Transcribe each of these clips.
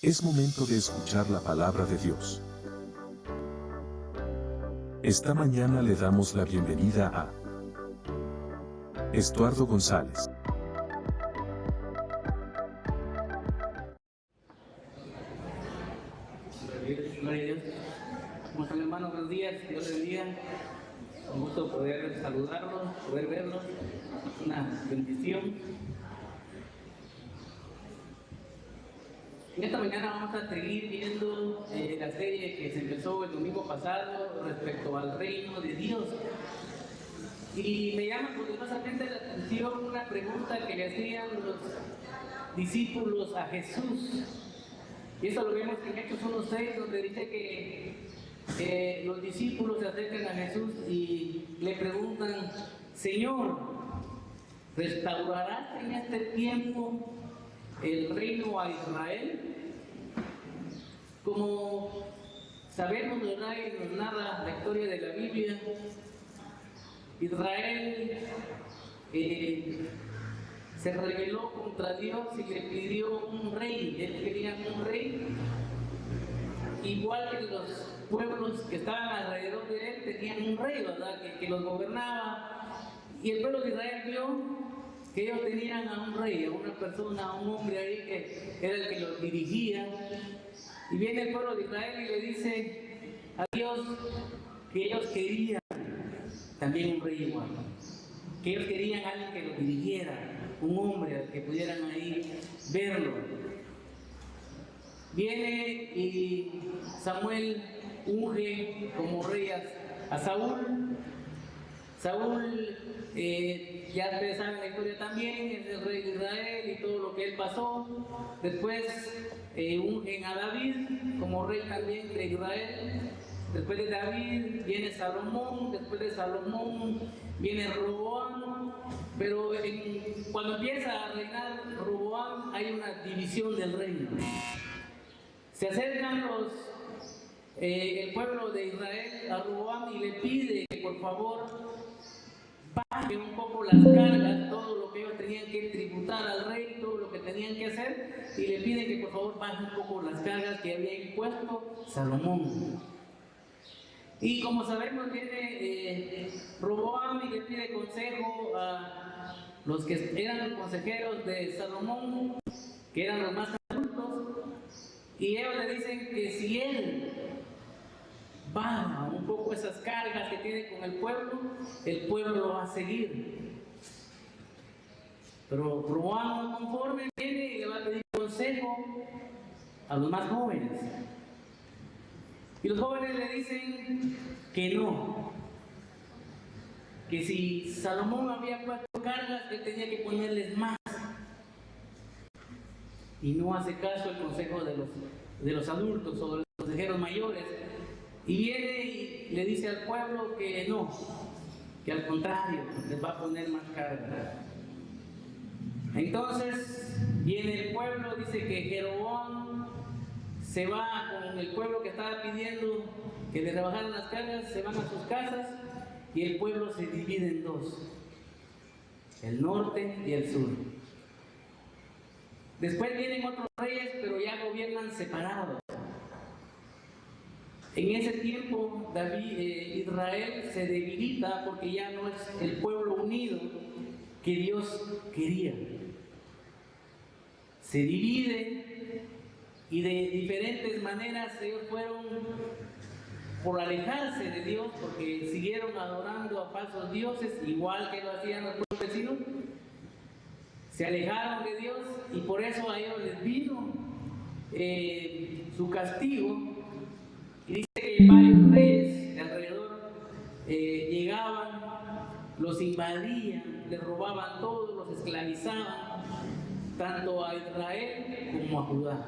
Es momento de escuchar la palabra de Dios. Esta mañana le damos la bienvenida a Estuardo González. Gloria a Dios. ¿Cómo están, hermanos? Buenos días, Dios les bendiga. Un gusto poder saludarlos, poder verlos. Es una bendición. En esta mañana vamos a seguir viendo la serie que se empezó el domingo pasado respecto al reino de Dios. Y me llama poderosamente la atención una pregunta que le hacían los discípulos a Jesús. Y eso lo vemos en Hechos 1:6, donde dice que los discípulos se acercan a Jesús y le preguntan: Señor, ¿restaurarás en este tiempo el reino a Israel? Como sabemos, ¿verdad? Y nos narra la historia de la Biblia, Israel se rebeló contra Dios y le pidió un rey. Él quería un rey, igual que los pueblos que estaban alrededor de él tenían un rey, ¿verdad? Que los gobernaba. Y el pueblo de Israel vio que ellos tenían a un rey, a una persona, a un hombre ahí que era el que los dirigía. Y viene el pueblo de Israel y le dice a Dios que ellos querían también un rey igual, que ellos querían a alguien que los dirigiera, un hombre al que pudieran ahí verlo. Viene y Samuel unge como rey a Saúl. Saúl, ya ustedes saben la historia también, es el rey de Israel y todo lo que él pasó. Después ungen a David como rey también de Israel. Después de David viene Salomón, después de Salomón viene Roboam, pero cuando empieza a reinar Roboam hay una división del reino. Se acercan el pueblo de Israel a Roboam y le pide que por favor baje un poco las cargas, todo lo que ellos tenían que tributar al rey, todo lo que tenían que hacer, y le pide que por favor baje un poco las cargas que había impuesto Salomón. Y como sabemos, viene Roboam y le pide consejo a los que eran los consejeros de Salomón, que eran los más adultos, y ellos le dicen que si él baja un poco esas cargas que tiene con el pueblo lo va a seguir. Pero Roboam, no conforme, viene y le va a pedir consejo a los más jóvenes. Y los jóvenes le dicen que no, que si Salomón había puesto cargas, él tenía que ponerles más. Y no hace caso el consejo de los adultos o de los consejeros mayores. Y viene y le dice al pueblo que no, que al contrario, les va a poner más cargas. Entonces viene el pueblo, dice que Jeroboam se va con el pueblo que estaba pidiendo que le rebajaran las cargas, se van a sus casas y el pueblo se divide en dos, el norte y el sur. Después vienen otros reyes, pero ya gobiernan separados. En ese tiempo Israel se debilita porque ya no es el pueblo unido que Dios quería. Se divide y de diferentes maneras ellos fueron por alejarse de Dios, porque siguieron adorando a falsos dioses, igual que lo hacían los pueblos vecinos. Se alejaron de Dios y por eso a ellos les vino su castigo. Y dice que varios reyes de alrededor llegaban, los invadían, les robaban todo, los esclavizaban, tanto a Israel como a Judá.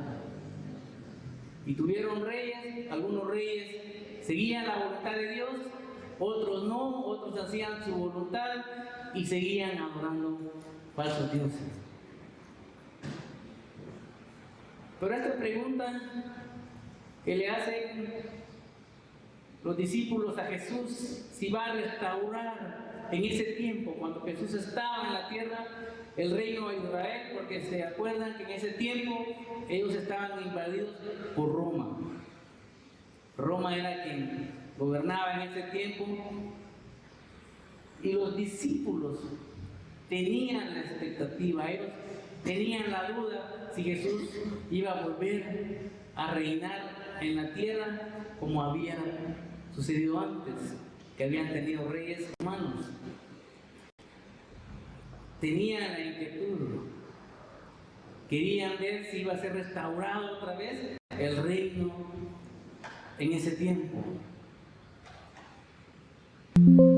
Y tuvieron reyes, algunos reyes seguían la voluntad de Dios, otros no, otros hacían su voluntad y seguían adorando falsos dioses. Pero esta pregunta que le hacen los discípulos a Jesús, si va a restaurar en ese tiempo, cuando Jesús estaba en la tierra, el reino de Israel, porque se acuerdan que en ese tiempo ellos estaban invadidos por Roma. Roma era quien gobernaba en ese tiempo, y los discípulos tenían la expectativa, ellos tenían la duda si Jesús iba a volver a reinar en la tierra como había sucedido antes, que habían tenido reyes humanos. Tenían la inquietud, querían ver si iba a ser restaurado otra vez el reino en ese tiempo.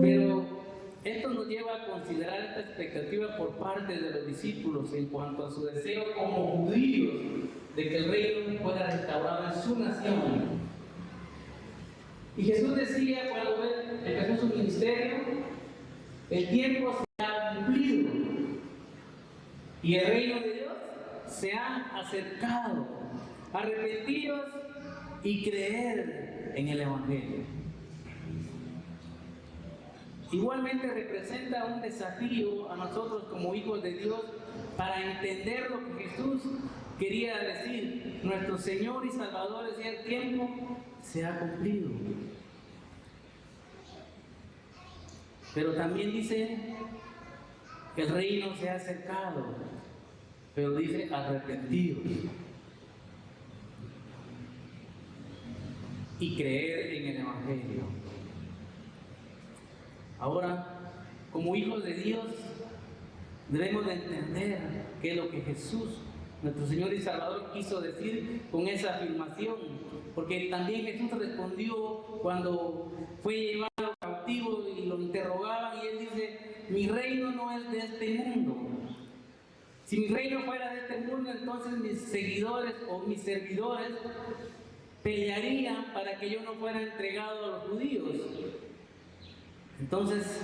Pero esto nos lleva a considerar esta expectativa por parte de los discípulos en cuanto a su deseo como judíos de que el reino fuera restaurado en su nación. Y Jesús decía, cuando empezó su ministerio, el tiempo se ha cumplido y el reino de Dios se ha acercado. Arrepentidos y creer en el Evangelio. Igualmente representa un desafío a nosotros como hijos de Dios para entender lo que Jesús quería decir. Nuestro Señor y Salvador decía: el tiempo se ha cumplido. Pero también dice: el reino se ha acercado. Pero dice: arrepentidos y creer en el Evangelio. Ahora, como hijos de Dios, debemos de entender qué es lo que Jesús, nuestro Señor y Salvador, quiso decir con esa afirmación. Porque también Jesús respondió cuando fue llevado cautivo y lo interrogaban, y Él dice: mi reino no es de este mundo. Si mi reino fuera de este mundo, entonces mis seguidores o mis servidores pelearían para que yo no fuera entregado a los judíos. Entonces,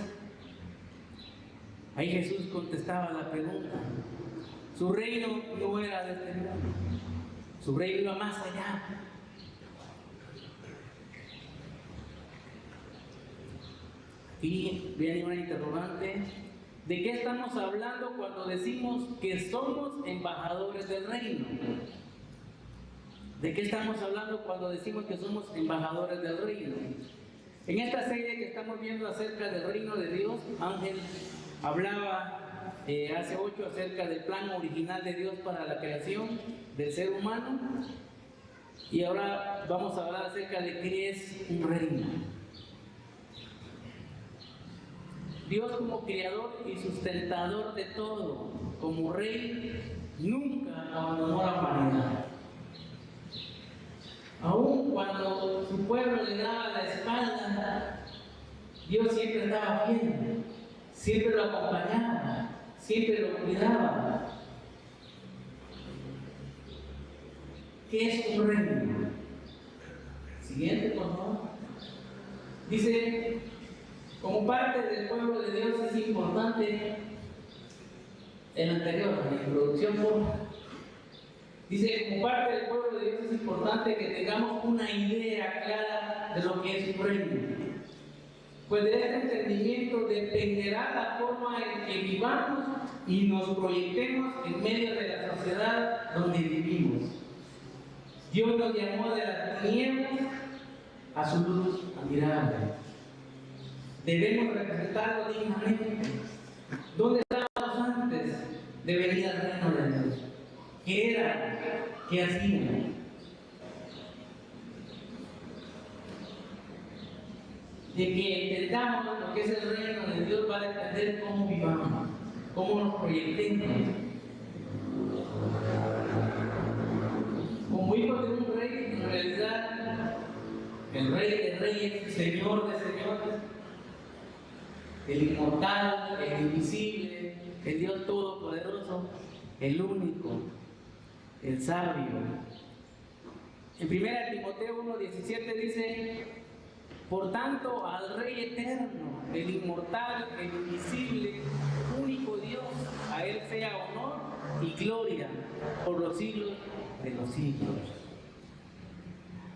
ahí Jesús contestaba la pregunta. Su reino no era de este mundo, su reino iba más allá. Y viene una interrogante: ¿de qué estamos hablando cuando decimos que somos embajadores del reino? ¿De qué estamos hablando cuando decimos que somos embajadores del reino? En esta serie que estamos viendo acerca del reino de Dios, Ángel hablaba hace 8 acerca del plan original de Dios para la creación del ser humano, y ahora vamos a hablar acerca de qué es un reino. Dios, como creador y sustentador de todo, como rey, nunca abandonó la humanidad. Aun cuando su pueblo le daba la espalda, Dios siempre estaba fiel, siempre lo acompañaba, siempre lo cuidaba. ¿Qué es un reino? Siguiente, por favor. Dice: como parte del pueblo de Dios es importante, el anterior, la introducción, dice: como parte del pueblo de Dios es importante que tengamos una idea clara de lo que es un reino. Pues de este entendimiento dependerá la forma en que vivamos y nos proyectemos en medio de la sociedad donde vivimos. Dios nos llamó de las tinieblas a su luz admirable. Debemos representarlo dignamente. ¿Dónde estábamos antes de venir al reino de Dios? ¿Qué era? ¿Qué hacían? De que entendamos lo que es el reino de Dios va a depender cómo vivamos, cómo nos proyectemos. Como hijos de un rey, en realidad, el rey de reyes, señor de señores, el inmortal, el invisible, el Dios todopoderoso, el único, el sabio. En 1 Timoteo 1:17 dice: por tanto, al Rey eterno, el inmortal, el invisible, único Dios, a Él sea honor y gloria por los siglos de los siglos.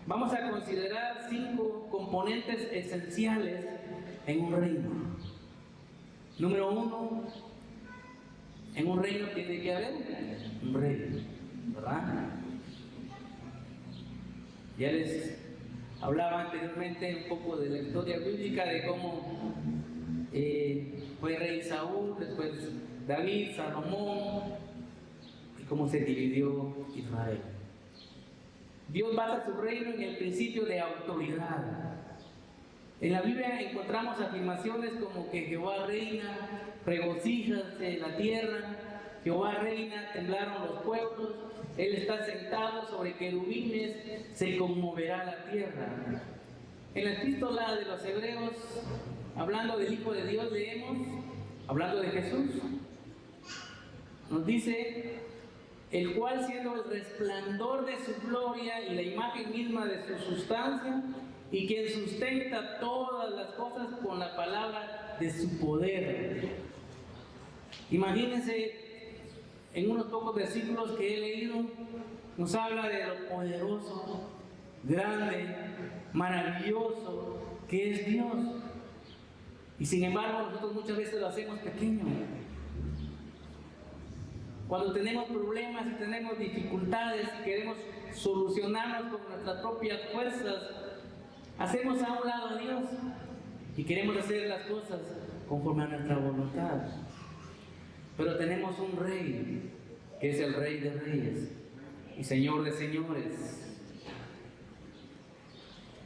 Vamos a considerar 5 componentes esenciales en un reino. Número uno, en un reino tiene que haber un rey, ¿verdad? Ya les hablaba anteriormente un poco de la historia bíblica, de cómo fue rey Saúl, después David, Salomón, y cómo se dividió Israel. Dios basa su reino en el principio de autoridad. En la Biblia encontramos afirmaciones como que Jehová reina, regocíjase la tierra, Jehová reina, temblaron los pueblos, Él está sentado sobre querubines, se conmoverá la tierra. En la epístola de los Hebreos, hablando del Hijo de Dios, leemos, hablando de Jesús, nos dice: el cual, siendo el resplandor de su gloria y la imagen misma de su sustancia, y quien sustenta todas las cosas con la palabra de su poder. Imagínense, en unos pocos versículos que he leído, nos habla de lo poderoso, grande, maravilloso que es Dios. Y sin embargo, nosotros muchas veces lo hacemos pequeño. Cuando tenemos problemas y tenemos dificultades y queremos solucionarnos con nuestras propias fuerzas, hacemos a un lado a Dios y queremos hacer las cosas conforme a nuestra voluntad. Pero tenemos un rey, que es el Rey de Reyes y Señor de Señores.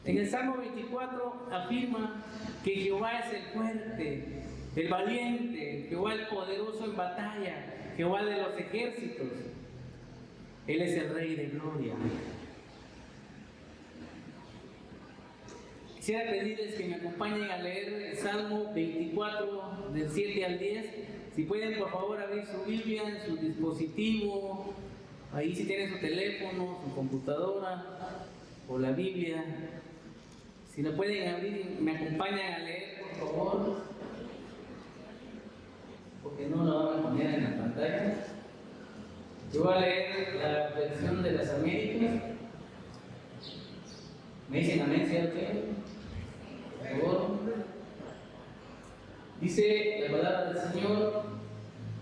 En el Salmo 24 afirma que Jehová es el fuerte, el valiente, Jehová el poderoso en batalla, Jehová de los ejércitos. Él es el Rey de gloria. Quisiera pedirles que me acompañen a leer el Salmo 24, del 7 al 10. Si pueden, por favor, abrir su Biblia en su dispositivo, ahí si tienen su teléfono, su computadora o la Biblia. Si la pueden abrir, me acompañan a leer, por favor, porque no la van a poner en la pantalla. Yo voy a leer la versión de las Américas. ¿Me dicen amén, cierto? Por favor. Dice la palabra del Señor: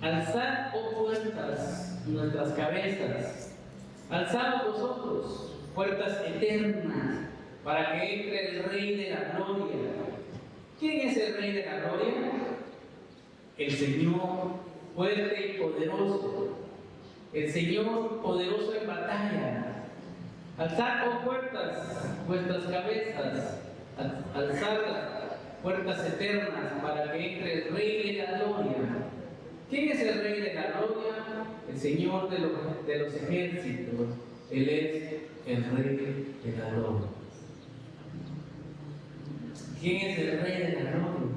alzad, oh puertas, nuestras cabezas, alzad vosotros, puertas eternas, para que entre el Rey de la gloria. ¿Quién es el Rey de la gloria? El Señor fuerte y poderoso, el Señor poderoso en batalla. Alzad, oh puertas, vuestras cabezas, alzad puertas eternas, para que entre el Rey de la gloria. ¿Quién es el Rey de la gloria? El Señor de los ejércitos. Él es el Rey de la gloria. ¿Quién es el Rey de la gloria?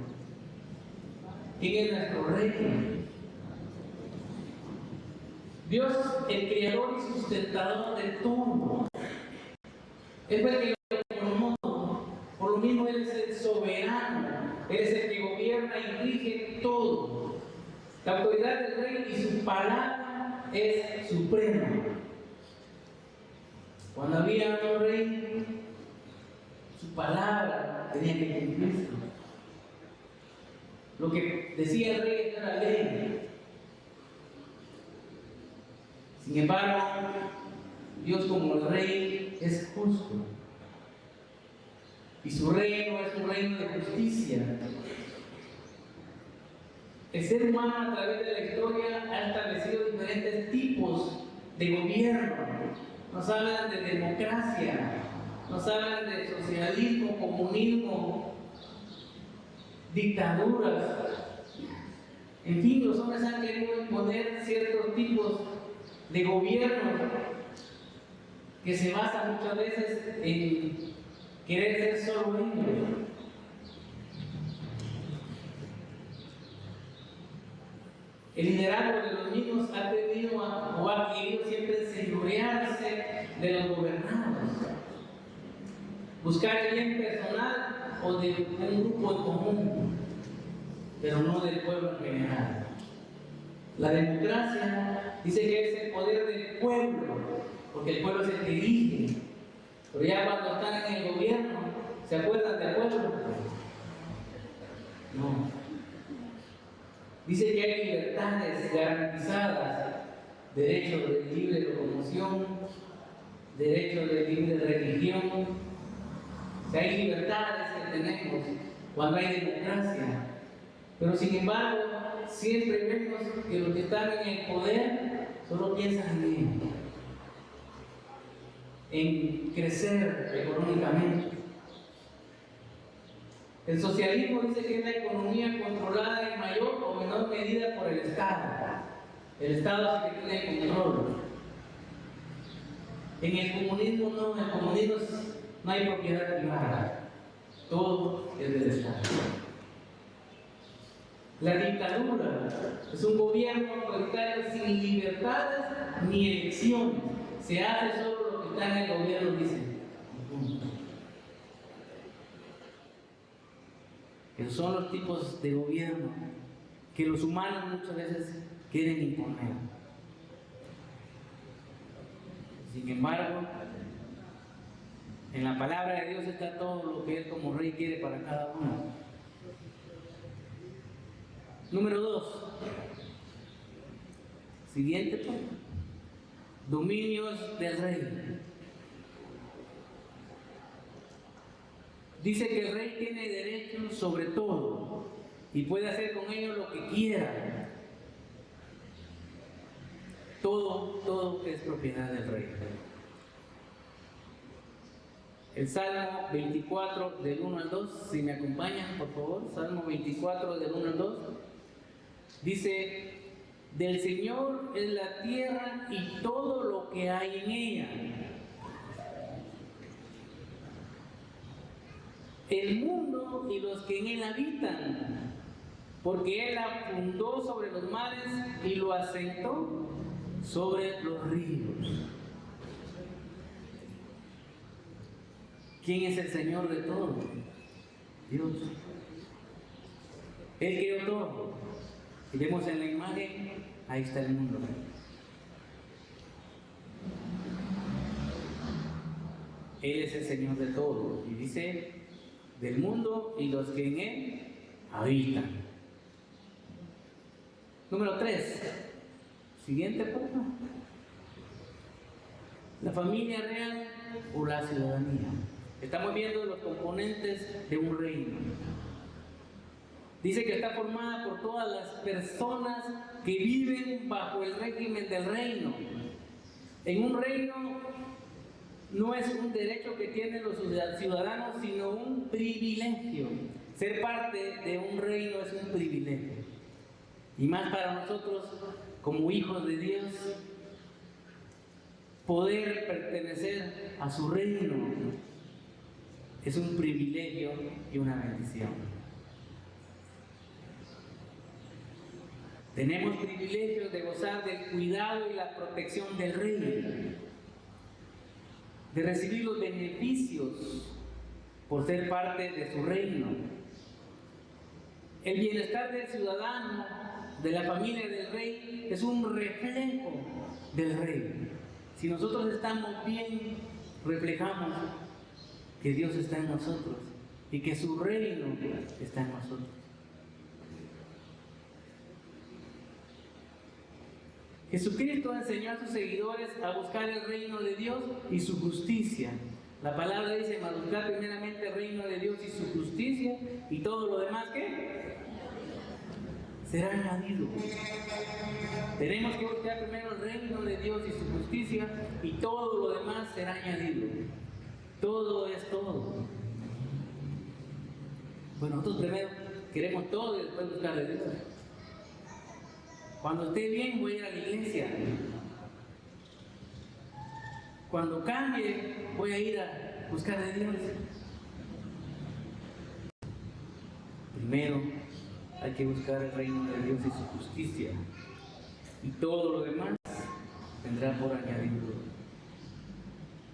¿Quién es nuestro Rey? Dios, el creador y sustentador de todo. Él fue el que lo formó. Por lo mismo, Él es el soberano. Él es el que gobierna y rige todo. La autoridad del Rey y su palabra es suprema. Cuando había un rey, su palabra tenía que cumplirse. Lo que decía el rey era ley. Sin embargo, Dios, como el rey, es justo. Y su reino es un reino de justicia. El ser humano, a través de la historia, ha establecido diferentes tipos de gobierno. Nos hablan de democracia, nos hablan de socialismo, comunismo, dictaduras. En fin, los hombres han querido imponer ciertos tipos de gobierno que se basan muchas veces en querer ser solo ellos. El liderazgo de los mismos ha tenido o ha querido siempre señorearse de los gobernados, buscar el bien personal o de un grupo en común, pero no del pueblo en general. La democracia dice que es el poder del pueblo, porque el pueblo es el que elige, pero ya cuando están en el gobierno, ¿se acuerdan del pueblo? No. Dice que hay libertades garantizadas, derecho de libre locomoción, derecho de libre religión. Que hay libertades que tenemos cuando hay democracia. Pero sin embargo, siempre vemos que los que están en el poder solo piensan en crecer económicamente. El socialismo dice que es la economía controlada en mayor o menor medida por el Estado. El Estado es el que tiene el control. En el comunismo no, en el comunismo no hay propiedad privada. Todo es del Estado. La dictadura es un gobierno autoritario sin libertades ni elecciones. Se hace solo lo que está en el gobierno, dice. Esos son los tipos de gobierno que los humanos muchas veces quieren imponer. Sin embargo, en la palabra de Dios está todo lo que Él como Rey quiere para cada uno. Número 2. Siguiente punto. Dominios del Rey. Dice que el Rey tiene derechos sobre todo y puede hacer con ellos lo que quiera. Todo es propiedad del Rey. El Salmo 24 del 1 al 2, si me acompañan por favor, Salmo 24 del 1 al 2, dice: del Señor es la tierra y todo lo que hay en ella, el mundo y los que en él habitan, porque Él la fundó sobre los mares y lo asentó sobre los ríos. ¿Quién es el Señor de todo? Dios. Él creó todo. Y vemos en la imagen, ahí está el mundo. Él es el Señor de todo. Y dice, del mundo y los que en él habitan. Número 3. Siguiente punto. La familia real o la ciudadanía. Estamos viendo los componentes de un reino. Dice que está formada por todas las personas que viven bajo el régimen del reino. En un reino no es un derecho que tienen los ciudadanos, sino un privilegio. Ser parte de un reino es un privilegio. Y más para nosotros, como hijos de Dios, poder pertenecer a su reino es un privilegio y una bendición. Tenemos privilegios de gozar del cuidado y la protección del rey, de recibir los beneficios por ser parte de su reino. El bienestar del ciudadano, de la familia del rey, es un reflejo del rey. Si nosotros estamos bien, reflejamos que Dios está en nosotros y que su reino está en nosotros. Jesucristo enseñó a sus seguidores a buscar el reino de Dios y su justicia. La palabra dice: buscar primeramente el reino de Dios y su justicia, y todo lo demás, ¿qué? Será añadido. Tenemos que buscar primero el reino de Dios y su justicia, y todo lo demás será añadido. Todo es todo. Bueno, nosotros primero queremos todo y después buscar de Dios. Cuando esté bien, voy a ir a la iglesia. Cuando cambie, voy a ir a buscar de Dios. Primero hay que buscar el reino de Dios y su justicia, y todo lo demás vendrá por añadidura.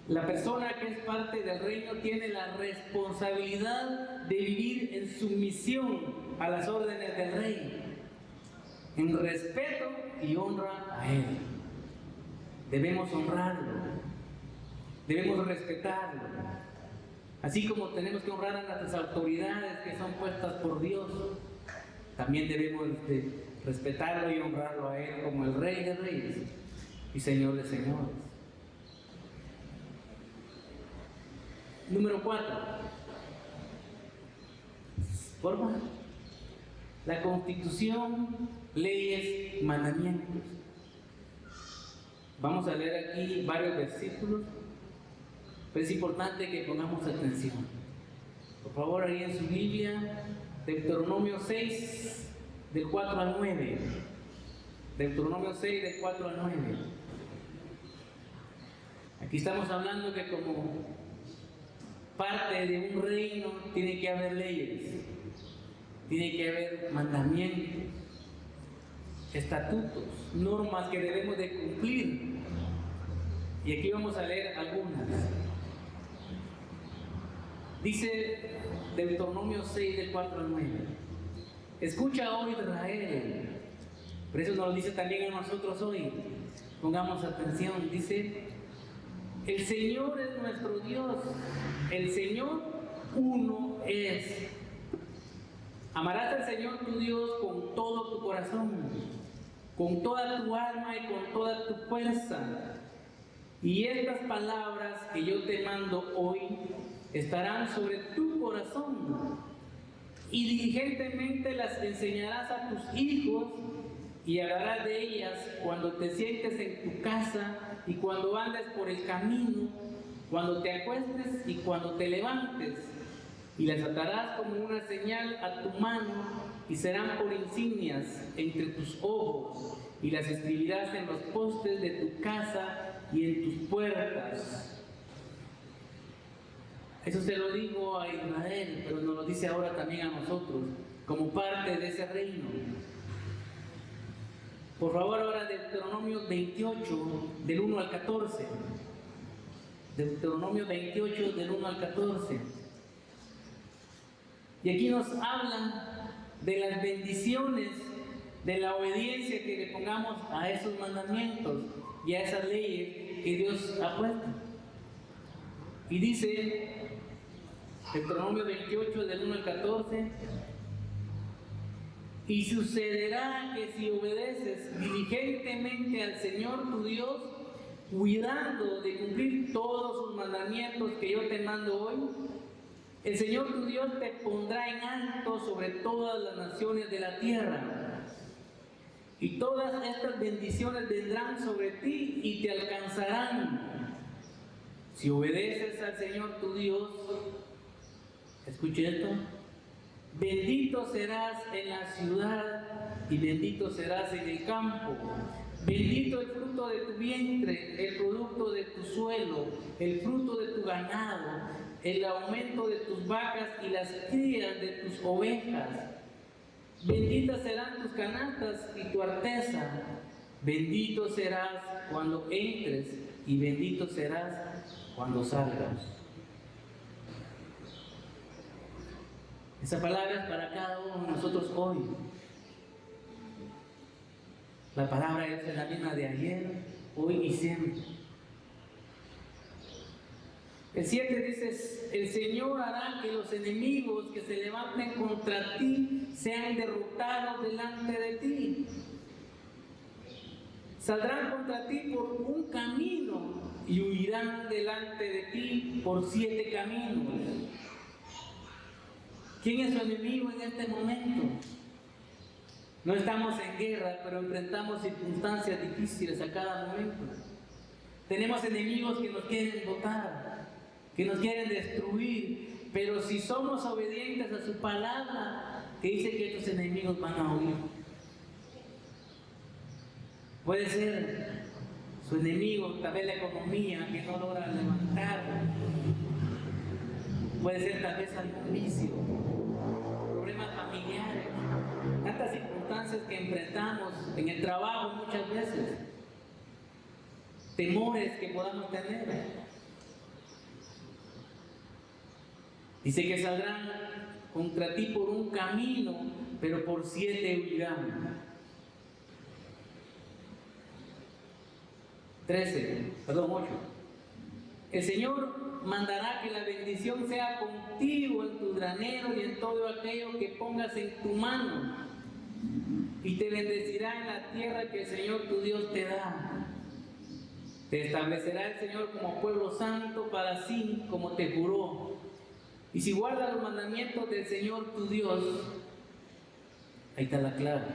La persona que es parte del reino tiene la responsabilidad de vivir en sumisión a las órdenes del rey, en respeto y honra a él. Debemos honrarlo, debemos respetarlo, así como tenemos que honrar a nuestras autoridades que son puestas por Dios. También debemos respetarlo y honrarlo a Él como el Rey de Reyes y Señor de Señores. Número 4. Forma. La Constitución, leyes, mandamientos. Vamos a leer aquí varios versículos, pero es importante que pongamos atención. Por favor, ahí en su Biblia, Deuteronomio 6, del 4 al 9. Deuteronomio 6, del 4 al 9. Aquí estamos hablando que como parte de un reino tiene que haber leyes, tiene que haber mandamientos, estatutos, normas que debemos de cumplir. Y aquí vamos a leer algunas. Dice Deuteronomio 6, del 4 al 9. Escucha, oh Israel. Por eso nos lo dice también a nosotros hoy. Pongamos atención. Dice: el Señor es nuestro Dios. El Señor uno es. Amarás al Señor tu Dios con todo tu corazón, con toda tu alma y con toda tu fuerza. Y estas palabras que yo te mando hoy estarán sobre tu corazón, y diligentemente las enseñarás a tus hijos, y hablarás de ellas cuando te sientes en tu casa y cuando andes por el camino, cuando te acuestes y cuando te levantes, y las atarás como una señal a tu mano y serán por insignias entre tus ojos, y las escribirás en los postes de tu casa y en tus puertas. Eso se lo digo a Israel, pero nos lo dice ahora también a nosotros, como parte de ese reino. Por favor, ahora Deuteronomio 28, del 1 al 14. Deuteronomio 28, del 1 al 14. Y aquí nos hablan de las bendiciones, de la obediencia que le pongamos a esos mandamientos y a esas leyes que Dios ha puesto. Y dice Deuteronomio 28, del 1 al 14: y sucederá que si obedeces diligentemente al Señor tu Dios, cuidando de cumplir todos sus mandamientos que yo te mando hoy, el Señor tu Dios te pondrá en alto sobre todas las naciones de la tierra. Y todas estas bendiciones vendrán sobre ti y te alcanzarán si obedeces al Señor tu Dios. Escuche esto: bendito serás en la ciudad y bendito serás en el campo. Bendito el fruto de tu vientre, el producto de tu suelo, el fruto de tu ganado, el aumento de tus vacas y las crías de tus ovejas. Benditas serán tus canastas y tu arteza. Bendito serás cuando entres y bendito serás cuando salgas. Esa palabra es para cada uno de nosotros hoy. La palabra es la misma de ayer, hoy y siempre. El 7 dice: el Señor hará que los enemigos que se levanten contra ti sean derrotados delante de ti. Saldrán contra ti por un camino y huirán delante de ti por 7 caminos. ¿Quién es su enemigo en este momento? No estamos en guerra, pero enfrentamos circunstancias difíciles a cada momento. Tenemos enemigos que nos quieren botar, que nos quieren destruir, pero si somos obedientes a su palabra, que dice que estos enemigos van a huir. Puede ser su enemigo, tal vez la economía, que no logra levantar. Puede ser tal vez algún vicio, problemas familiares, tantas circunstancias que enfrentamos en el trabajo muchas veces, temores que podamos tener. Dice que saldrán contra ti por un camino, pero por 7 huirán. 8. El Señor mandará que la bendición sea contigo en tus graneros y en todo aquello que pongas en tu mano. y te bendecirá en la tierra que el Señor tu Dios te da. Te establecerá el Señor como pueblo santo para sí, como te juró. Y si guardas los mandamientos del Señor tu Dios, ahí está la clave.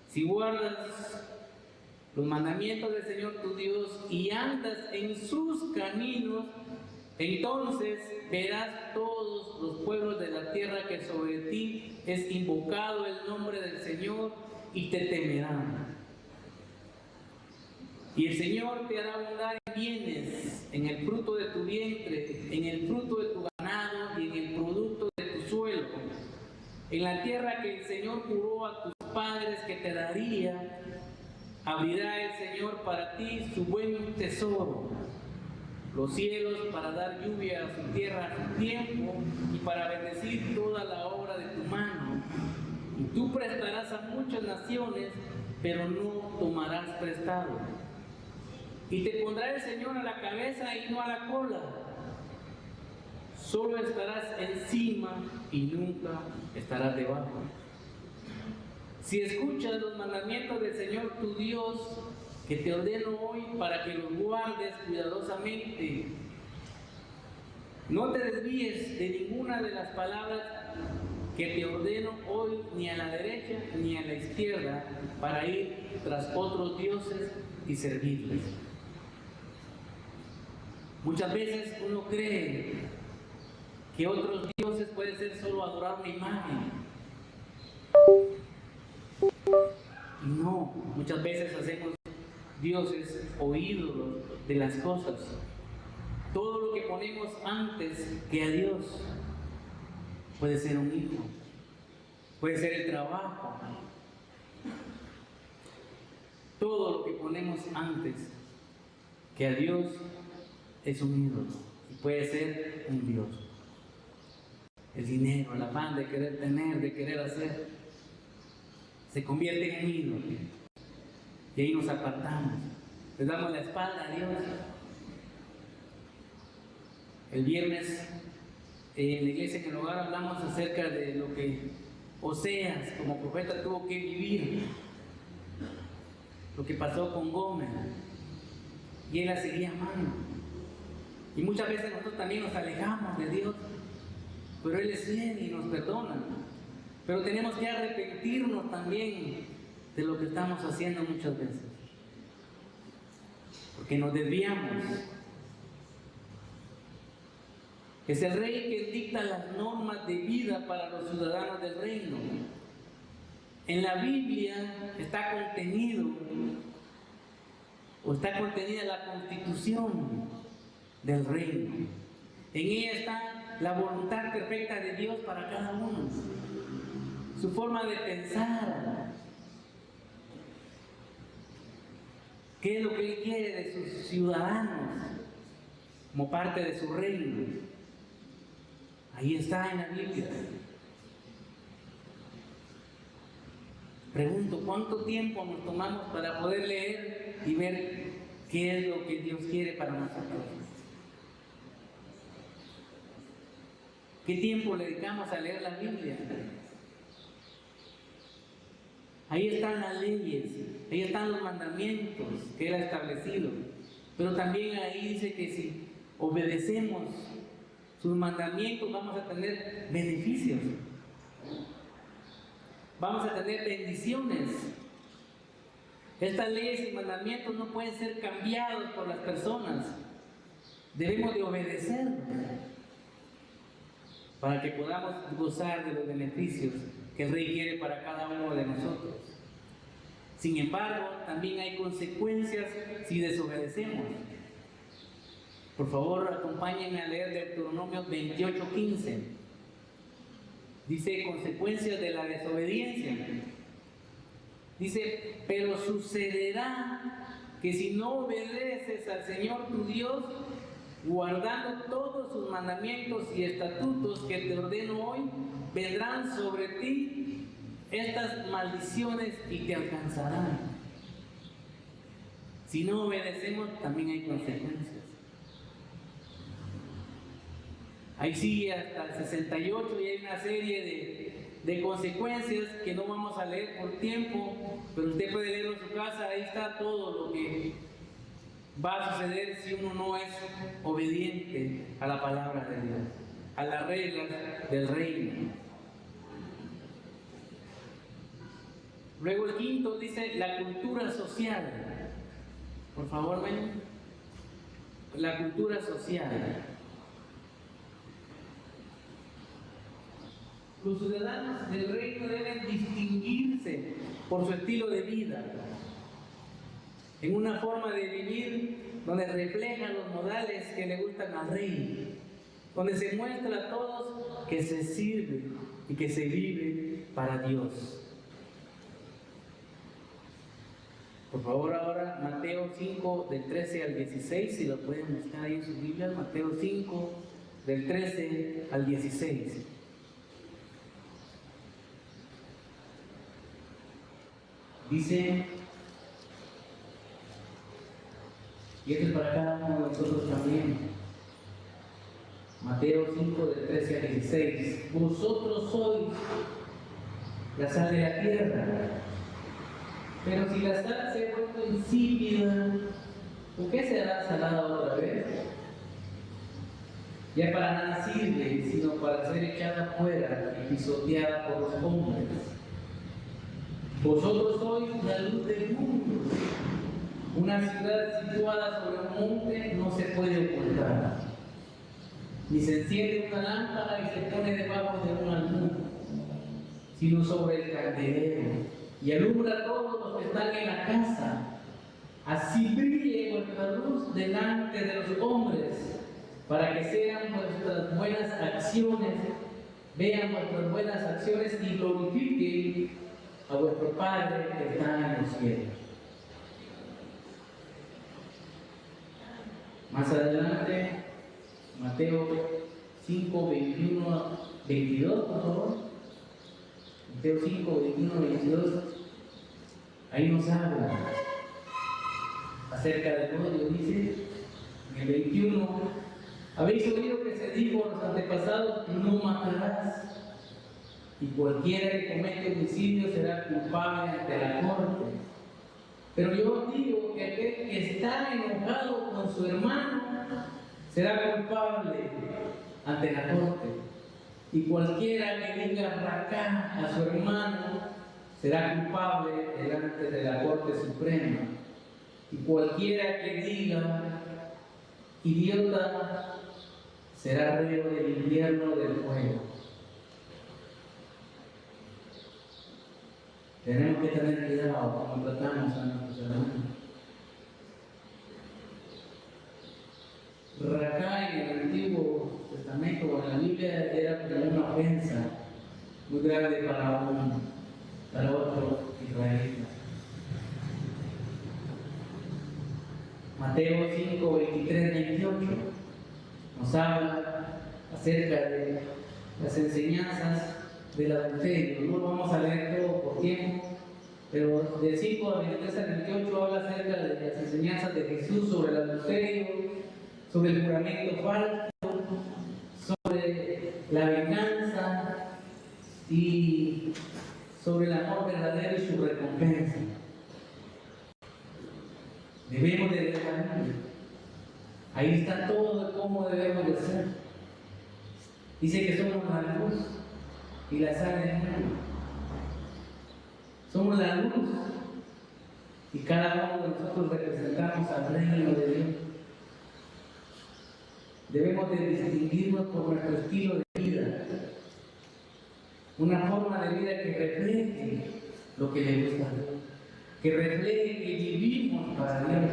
Si guardas los mandamientos del Señor tu Dios y andas en sus caminos, entonces verás todos los pueblos de la tierra que sobre ti es invocado el nombre del Señor y te temerán. Y el Señor te hará abundar en bienes, en el fruto de tu vientre, en el fruto de tu ganado y en el producto de tu suelo, en la tierra que el Señor juró a tus padres que te daría. Abrirá el Señor para ti su buen tesoro, los cielos para dar lluvia a su tierra a su tiempo y para bendecir toda la obra de tu mano. Y tú prestarás a muchas naciones, pero no tomarás prestado. Y te pondrá el Señor a la cabeza y no a la cola. Solo estarás encima y nunca estarás debajo. Si escuchas los mandamientos del Señor tu Dios, que te ordeno hoy para que los guardes cuidadosamente, no te desvíes de ninguna de las palabras que te ordeno hoy, ni a la derecha ni a la izquierda, para ir tras otros dioses y servirles. Muchas veces uno cree que otros dioses pueden ser solo adorar una imagen. Y no, muchas veces hacemos dioses o ídolos de las cosas. Todo lo que ponemos antes que a Dios puede ser un hijo, puede ser el trabajo. Todo lo que ponemos antes que a Dios es un ídolo y puede ser un Dios. El dinero, el afán de querer tener, de querer hacer, se convierte en un ídolo. Y ahí nos apartamos, le damos la espalda a Dios. El viernes en la iglesia, en el hogar, hablamos acerca de lo que Oseas como profeta tuvo que vivir, lo que pasó con Gómez, y él la seguía amando. Y muchas veces nosotros también nos alejamos de Dios, pero Él es fiel y nos perdona. Pero tenemos que arrepentirnos también de lo que estamos haciendo muchas veces, porque nos desviamos. Es el rey que dicta las normas de vida para los ciudadanos del reino. En la Biblia está contenida la constitución del reino. En ella está la voluntad perfecta de Dios para cada uno, su forma de pensar, qué es lo que Él quiere de sus ciudadanos como parte de su reino. Ahí está en la Biblia. Pregunto, ¿cuánto tiempo nos tomamos para poder leer y ver qué es lo que Dios quiere para nosotros? ¿Qué tiempo le dedicamos a leer la Biblia? Ahí están las leyes, ahí están los mandamientos que Él ha establecido. Pero también ahí dice que si obedecemos sus mandamientos vamos a tener beneficios, vamos a tener bendiciones. Estas leyes y mandamientos no pueden ser cambiados por las personas, debemos de obedecerlos para que podamos gozar de los beneficios que el Rey quiere para cada uno de nosotros. Sin embargo, también hay consecuencias si desobedecemos. Por favor, acompáñenme a leer Deuteronomio 28:15. Dice, consecuencias de la desobediencia. Dice, pero sucederá que si no obedeces al Señor tu Dios, guardando todos sus mandamientos y estatutos que te ordeno hoy, vendrán sobre ti estas maldiciones y te alcanzarán. Si no obedecemos, también hay consecuencias. Ahí sigue hasta el 68 y hay una serie de consecuencias que no vamos a leer por tiempo, pero usted puede leerlo en su casa. Ahí está todo lo que va a suceder si uno no es obediente a la palabra de Dios, a las reglas del reino. Luego el quinto dice la cultura social. Por favor, ven. La cultura social. Los ciudadanos del reino deben distinguirse por su estilo de vida, en una forma de vivir donde reflejan los modales que le gustan al rey, donde se muestra a todos que se sirve y que se vive para Dios. Por favor, ahora Mateo 5, del 13 al 16, si lo pueden buscar ahí en sus Biblias, Mateo 5, del 13 al 16. Dice, y esto es para cada uno de nosotros también, Mateo 5, del 13 al 16, vosotros sois la sal de la tierra, pero si la sal se ha vuelto insípida, ¿por qué será salada otra vez? Ya para nada sirve, sino para ser echada fuera y pisoteada por los hombres. Vosotros sois la luz del mundo. Una ciudad situada sobre un monte no se puede ocultar. Ni se enciende una lámpara y se pone debajo de un almud, sino sobre el candelero, y alumbra a todos los que están en la casa. Así brille vuestra luz delante de los hombres, para que sean vuestras buenas acciones, vean vuestras buenas acciones y glorifiquen a vuestro Padre que está en los cielos. Más adelante, Mateo 5, 21, 22, por favor. Mateo 5, 21, 22. Ahí nos habla acerca del odio, dice en el 21, habéis oído que se dijo a los antepasados, no matarás, y cualquiera que comete homicidio será culpable ante la corte. Pero yo os digo que aquel que está enojado con su hermano será culpable ante la corte, y cualquiera que diga racá a su hermano será culpable delante de la Corte Suprema, y cualquiera que diga idiota será reo del infierno del fuego. Tenemos que tener cuidado cuando tratamos a nuestros hermanos. Racá en el Antiguo Testamento o en la Biblia era como una ofensa muy grave para otro israelita. Mateo 5, 23, 28 nos habla acerca de las enseñanzas del adulterio. No lo vamos a leer todo por tiempo, pero del 5 al 23 al 28 habla acerca de las enseñanzas de Jesús sobre el adulterio, sobre el juramento falso, sobre la venganza y sobre el amor verdadero y su recompensa. Debemos de leer la Biblia. Ahí está todo de cómo debemos de ser. Dice que somos la luz y la sal del mundo. Somos la luz y cada uno de nosotros representamos al reino de Dios. Debemos de distinguirnos por nuestro estilo de vida, una forma de vida que refleje lo que le gusta a Dios, que refleje que vivimos para Dios.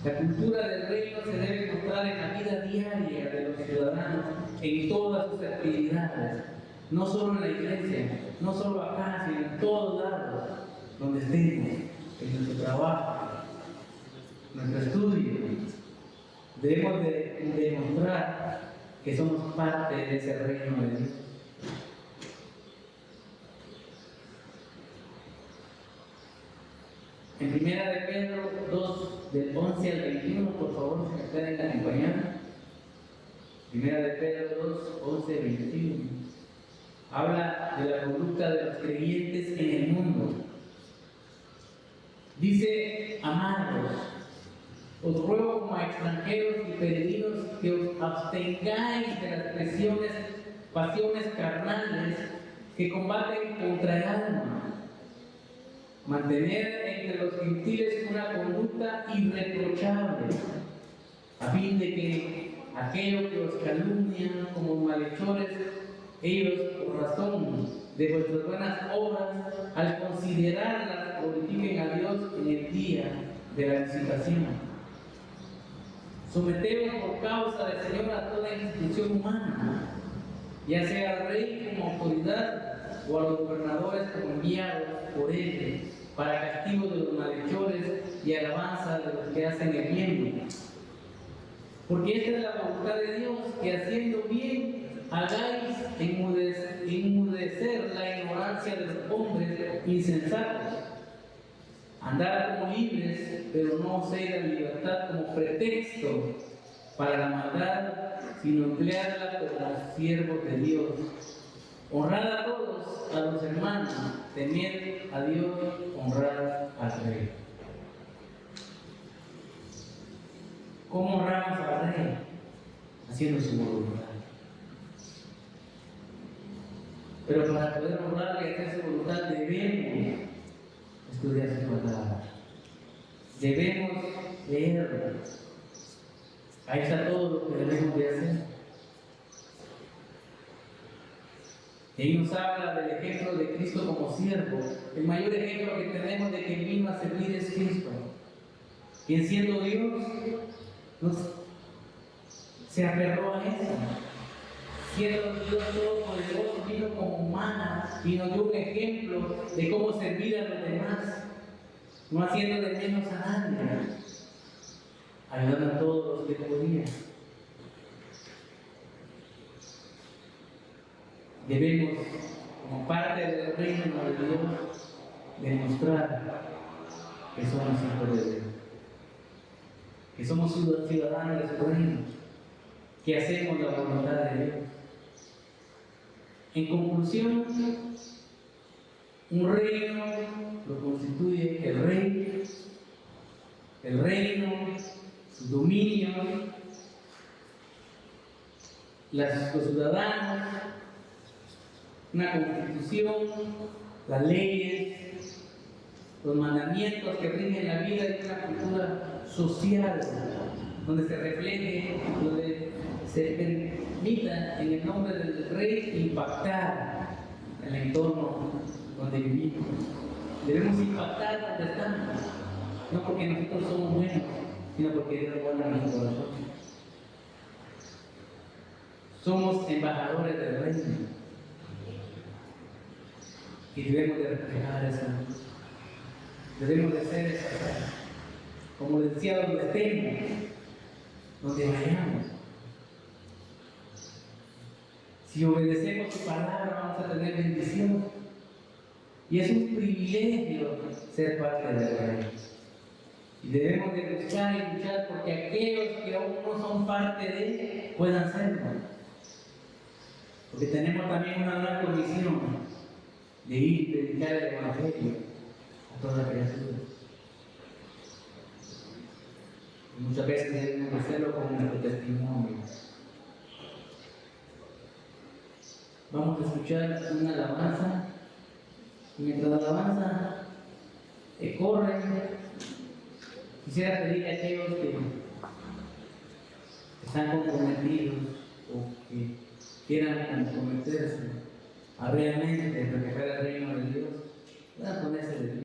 La cultura del reino se debe mostrar en la vida diaria de los ciudadanos, en todas sus actividades, no solo en la iglesia, no solo acá, sino en todos lados donde estemos, en nuestro trabajo, nuestro estudio. Debemos de demostrar que somos parte de ese reino de Dios. En 1 de Pedro 2, del 11 al 21, por favor, si me pueden acompañar. Primera de Pedro 2, 11, 21. Habla de la conducta de los creyentes en el mundo. Dice: amados, os ruego como a extranjeros y peregrinos que os abstengáis de las pasiones carnales que combaten contra el alma. Mantener entre los gentiles una conducta irreprochable, a fin de que aquellos que os calumnian como malhechores, ellos, por razón de vuestras buenas obras, al considerarlas, glorifiquen a Dios en el día de la visitación. Someteos por causa del Señor a toda institución humana, ya sea al rey como autoridad o a los gobernadores como enviados por él, para castigo de los malhechores y alabanza de los que hacen el bien. Porque esta es la voluntad de Dios, que haciendo bien hagáis enmudecer la ignorancia de los hombres insensatos. Andar como libres, pero no uséis la libertad como pretexto para la maldad, sino emplearla como siervos de Dios. Honrad a todos, a los hermanos, temed a Dios, honrad al Rey. ¿Cómo honramos al Rey? Haciendo su voluntad. Pero para poder honrarle y hacer su voluntad debemos estudiar su palabra. Debemos leerla. Ahí está todo lo que debemos de hacer. Él nos habla del ejemplo de Cristo como siervo. El mayor ejemplo que tenemos de que vino a servir es Cristo, quien siendo Dios se aferró a eso. Siendo Dios todopoderoso, vino como humano y nos dio un ejemplo de cómo servir a los demás, no haciendo de menos a nadie, ayudando a todos los que podían. Debemos, como parte del reino de Dios, demostrar que somos hijos de Dios, que somos ciudadanos de su reino, que hacemos la voluntad de Dios. En conclusión, un reino lo constituye el rey, el reino, su dominio, los ciudadanos, una constitución, las leyes, los mandamientos que rigen la vida de una cultura social, donde se refleje, donde se permita en el nombre del rey impactar el entorno donde vivimos. Debemos impactar donde estamos, no porque nosotros somos buenos, sino porque Dios es bueno en nuestro corazón. Somos embajadores del reino y debemos de reflejar esa luz. Debemos de ser esa, como les decía, donde estemos, donde vayamos. Si obedecemos su palabra, vamos a tener bendición. Y es un privilegio ser parte del reino. Y debemos de buscar y luchar porque aquellos que aún no son parte de él puedan serlo. Porque tenemos también una gran comisión de ir y predicar el Evangelio a toda criatura. Y muchas veces debemos hacerlo con nuestro testimonio. Vamos a escuchar una alabanza. Y mientras la alabanza corre, quisiera pedir a aquellos que están comprometidos o que quieran comprometerse a realmente reflejar el reino de Dios, puedan ponerse de pie.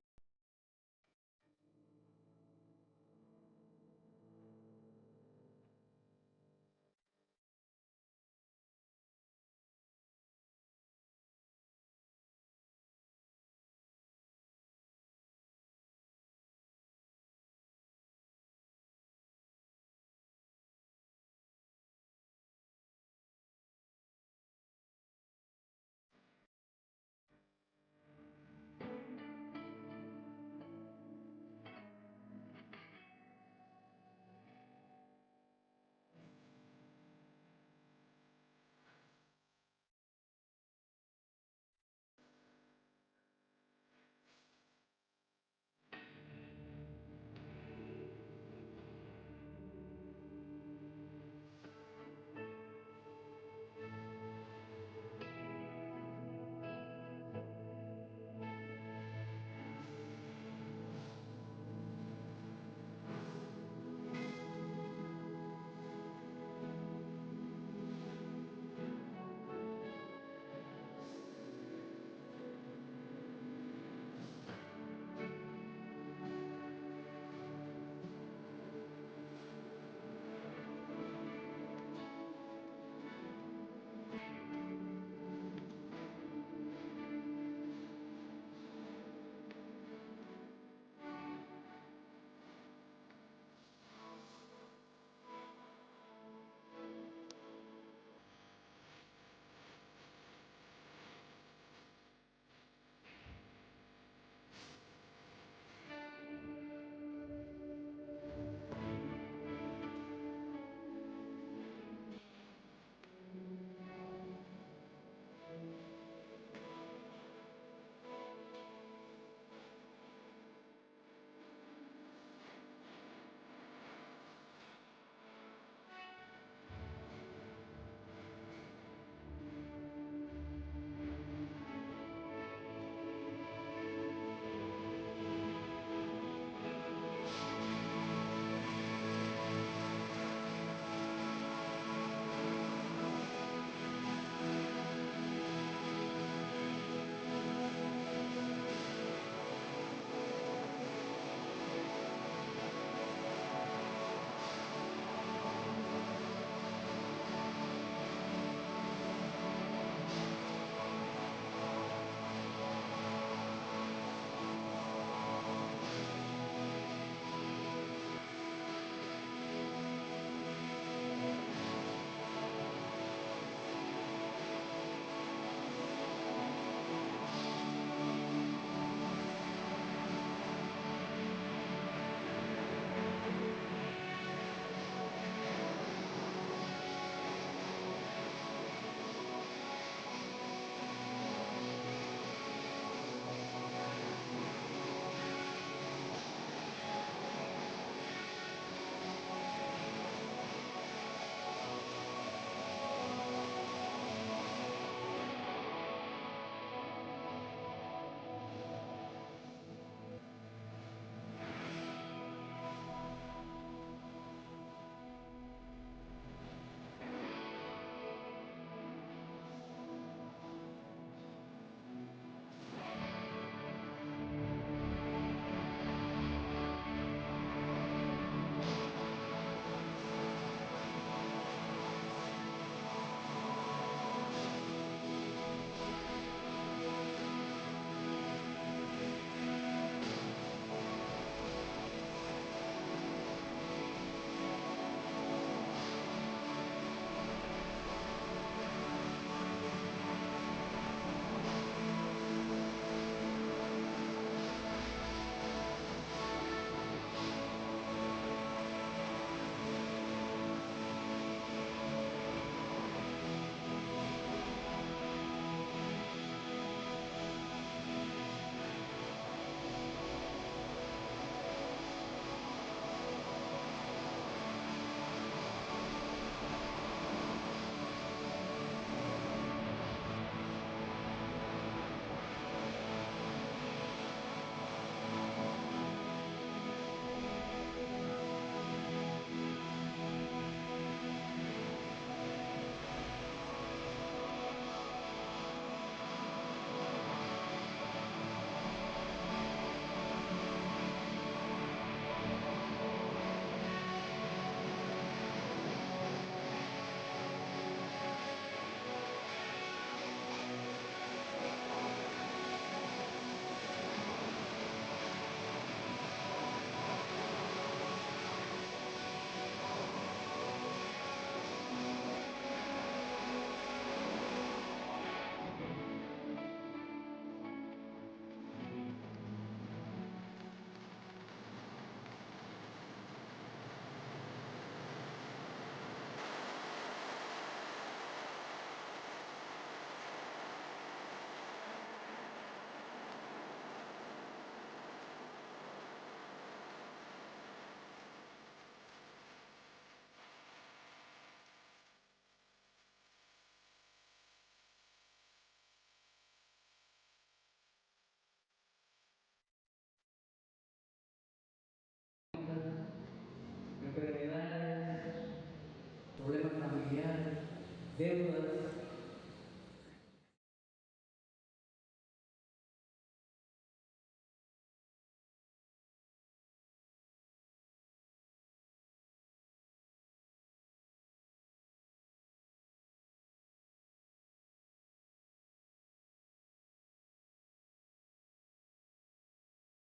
deudas